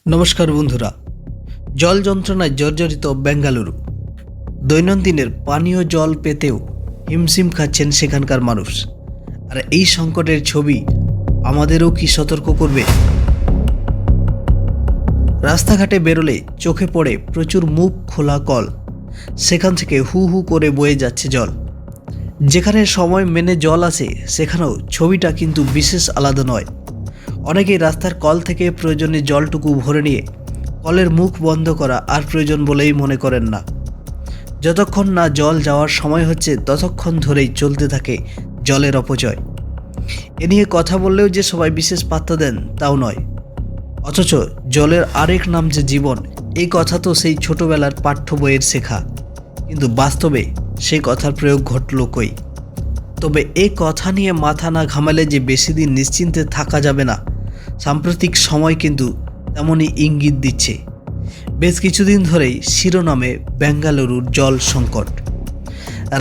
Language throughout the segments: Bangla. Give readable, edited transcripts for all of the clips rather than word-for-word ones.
নমস্কার বন্ধুরা, জল যন্ত্রণায় জর্জরিত বেঙ্গালুরু। দৈনন্দিনের পানীয় জল পেতেও হিমশিম খাচ্ছেন সেখানকার মানুষ। আর এই সংকটের ছবি আমাদেরও কি সতর্ক করবে? রাস্তাঘাটে বেরোলে চোখে পড়ে প্রচুর মুখ খোলা কল, সেখান থেকে হু হু করে বয়ে যাচ্ছে জল। যেখানে সময় মেনে জল আসে সেখানেও ছবিটা কিন্তু বিশেষ আলাদা নয়। অনেকেই রাস্তার কল থেকে প্রয়োজনে জলটুকু ভরে নিয়ে কলের মুখ বন্ধ করা আর প্রয়োজন বলেই মনে করেন না। যতক্ষণ না জল যাওয়ার সময় হচ্ছে ততক্ষণ ধরেই চলতে থাকে জলের অপচয়। এ নিয়ে কথা বললেও যে সবাই বিশেষ পাত্তা দেন তাও নয়। অথচ জলের আরেক নাম যে জীবন, এই কথা তো সেই ছোটবেলার পাঠ্য বইয়ের শেখা, কিন্তু বাস্তবে সেই কথার প্রয়োগ ঘটল কই? তবে এই কথা নিয়ে মাথা না ঘামালে যে বেশি দিন নিশ্চিন্তে থাকা যাবে না, সাম্প্রতিক সময় কিন্তু তেমনই ইঙ্গিত দিচ্ছে। বেশ কিছুদিন ধরেই শিরোনামে বেঙ্গালুরুর জল সংকট।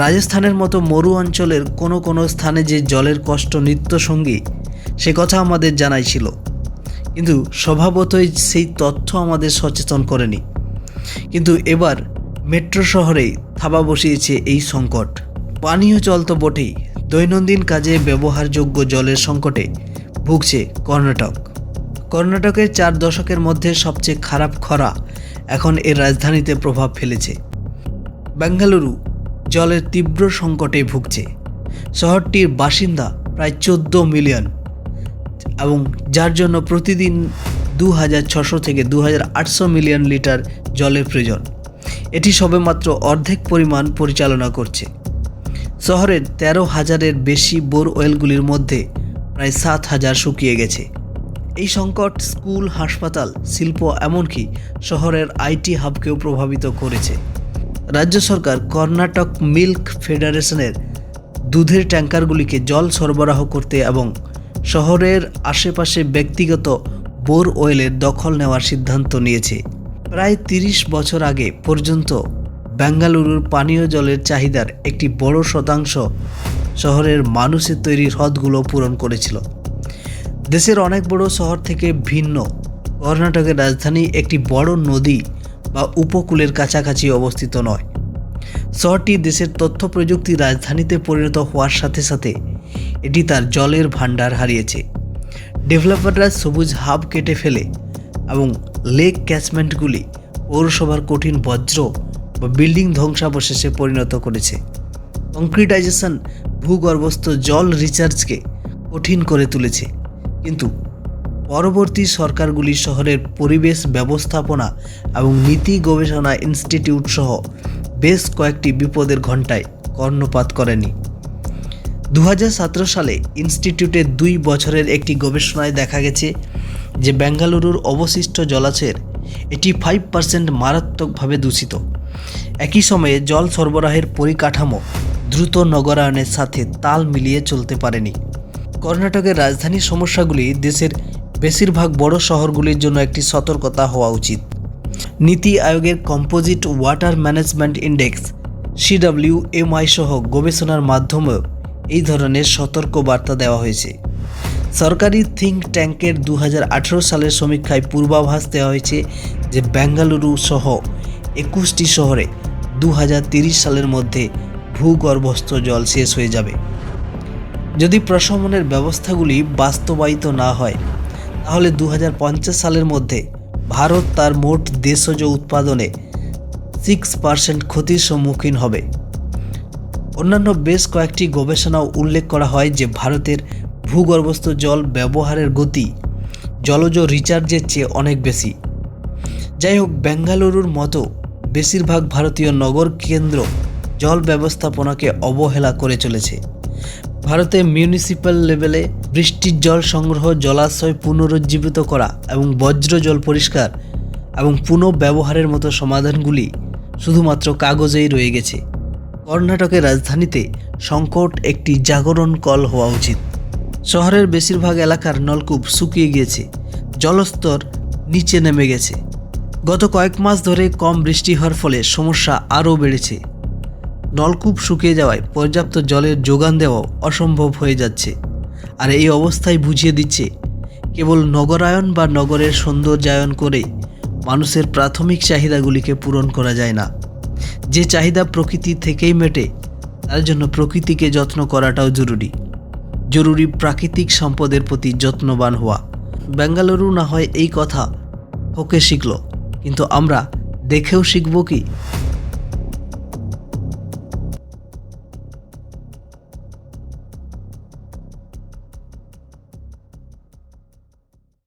রাজস্থানের মতো মরু অঞ্চলের কোনো কোনো স্থানে যে জলের কষ্ট নিত্যসঙ্গী, সে কথা আমাদের জানাই ছিল, কিন্তু স্বভাবতই সেই তথ্য আমাদের সচেতন করেনি। কিন্তু এবার মেট্রো শহরেই থাবা বসিয়েছে এই সংকট। পানীয় জল তো বটেই, দৈনন্দিন কাজে ব্যবহারযোগ্য জলের সংকটে ভুগছে কর্ণাটক। কর্ণাটকের 4 দশকের মধ্যে সবচেয়ে খারাপ খরা এখন এর রাজধানীতে প্রভাব ফেলেছে। বেঙ্গালুরু জলের তীব্র সংকটে ভুগছে। শহরটির বাসিন্দা প্রায় 14 মিলিয়ন, এবং যার জন্য প্রতিদিন 2600 থেকে 2800 মিলিয়ন লিটার জলের প্রয়োজন। এটি সবেমাত্র অর্ধেক পরিমাণ পরিচালনা করছে। শহরের 13,000-এর বেশি বোরওয়েলগুলির মধ্যে প্রায় 7,000 শুকিয়ে গেছে। এই সংকট স্কুল, হাসপাতাল, শিল্প, এমনকি শহরের আইটি হাবকেও প্রভাবিত করেছে। রাজ্য সরকার কর্ণাটক মিল্ক ফেডারেশনের দুধের ট্যাঙ্কারগুলিকে জল সরবরাহ করতে এবং শহরের আশেপাশে ব্যক্তিগত বোরওয়েলের দখল নেওয়ার সিদ্ধান্ত নিয়েছে। প্রায় 30 বছর আগে পর্যন্ত বেঙ্গালুরুর পানীয় জলের চাহিদার একটি বড় শতাংশ শহরের মানুষের তৈরি হ্রদগুলো পূরণ করেছিল। দেশের অনেক বড় শহর থেকে ভিন্ন কর্ণাটকের রাজধানী একটি বড় নদী বা উপকূলের কাছাকাছি অবস্থিত নয়। শহরটি দেশের তথ্য প্রযুক্তির রাজধানীতে পরিণত হওয়ার সাথে সাথে এটি তার জলের ভাণ্ডার হারিয়েছে। ডেভেলপাররা সবুজ হাব কেটে ফেলে এবং লেক ক্যাচমেন্টগুলি পৌরসভার কঠিন বজ্র বা বিল্ডিং ধ্বংসাবশেষে পরিণত করেছে। কংক্রিটাইজেশন ভূগর্ভস্থ জল রিচার্জকে কঠিন করে তুলেছে। কিন্তু পরবর্তী সরকারগুলি শহরের পরিবেশ ব্যবস্থাপনা এবং নীতি গবেষণা ইনস্টিটিউট সহ বেশ কয়েকটি বিপদের ঘণ্টায় কর্ণপাত করেনি। 2017 সালে ইনস্টিটিউটের 2 বছরের একটি গবেষণায় দেখা গেছে যে বেঙ্গালুরুর অবশিষ্ট জলাশয়ের 85% মারাত্মকভাবে দূষিত। একই সময়ে জল সরবরাহের পরিকাঠামো দ্রুত নগরায়নের সাথে তাল মিলিয়ে চলতে পারেনি। কর্ণাটকের রাজধানীর সমস্যাগুলি দেশের বেশিরভাগ বড় শহরগুলির জন্য একটি সতর্কতা হওয়া উচিত। নীতি আয়োগের composite water management index CWMI সহ গবেষণার মাধ্যমেও এই ধরনের সতর্ক বার্তা দেওয়া হয়েছে। সরকারি থিঙ্ক ট্যাঙ্কের 2018 সালের সমীক্ষায় পূর্বাভাস দেওয়া হয়েছে যে বেঙ্গালুরু সহ 21টি শহরে 2030 সালের মধ্যে ভূগর্ভস্থ জল শেষ হয়ে যাবে। যদি প্রশমনের ব্যবস্থাগুলি বাস্তবায়িত না হয়, তাহলে 2050 সালের মধ্যে ভারত তার মোট দেশজ উৎপাদনে 6% ক্ষতির সম্মুখীন হবে। অন্যান্য বেশ কয়েকটি গবেষণাও উল্লেখ করা হয় যে ভারতের ভূগর্ভস্থ জল ব্যবহারের গতি জলজ রিচার্জের চেয়ে অনেক বেশি। যাই হোক, বেঙ্গালুরুর মতো বেশিরভাগ ভারতীয় নগর কেন্দ্র জল ব্যবস্থাপনাকে অবহেলা করে চলেছে। ভারতে মিউনিসিপ্যাল লেভেলে বৃষ্টির জল সংগ্রহ, জলাশয় পুনরুজ্জীবিত করা এবং বজ্র জল পরিষ্কার এবং পুনঃব্যবহারের মতো সমাধানগুলি শুধুমাত্র কাগজেই রয়ে গেছে। কর্ণাটকের রাজধানীতে সংকট একটি জাগরণ কল হওয়া উচিত। শহরের বেশিরভাগ এলাকার নলকূপ শুকিয়ে গিয়েছে, জলস্তর নিচে নেমে গেছে। গত কয়েক মাস ধরে কম বৃষ্টি হওয়ার ফলে সমস্যা আরও বেড়েছে। নলকূপ শুকিয়ে যাওয়ায় পর্যাপ্ত জলের যোগান দেওয়াও অসম্ভব হয়ে যাচ্ছে। আর এই অবস্থায় বুঝিয়ে দিচ্ছে কেবল নগরায়ন বা নগরের সৌন্দর্যায়ন করে মানুষের প্রাথমিক চাহিদাগুলিকে পূরণ করা যায় না। যে চাহিদা প্রকৃতি থেকেই মেটে, তার জন্য প্রকৃতিকে যত্ন করাটাও জরুরি প্রাকৃতিক সম্পদের প্রতি যত্নবান হওয়া। বেঙ্গালুরু না হয় এই কথা হোকে শিখল, কিন্তু আমরা দেখেও শিখব কি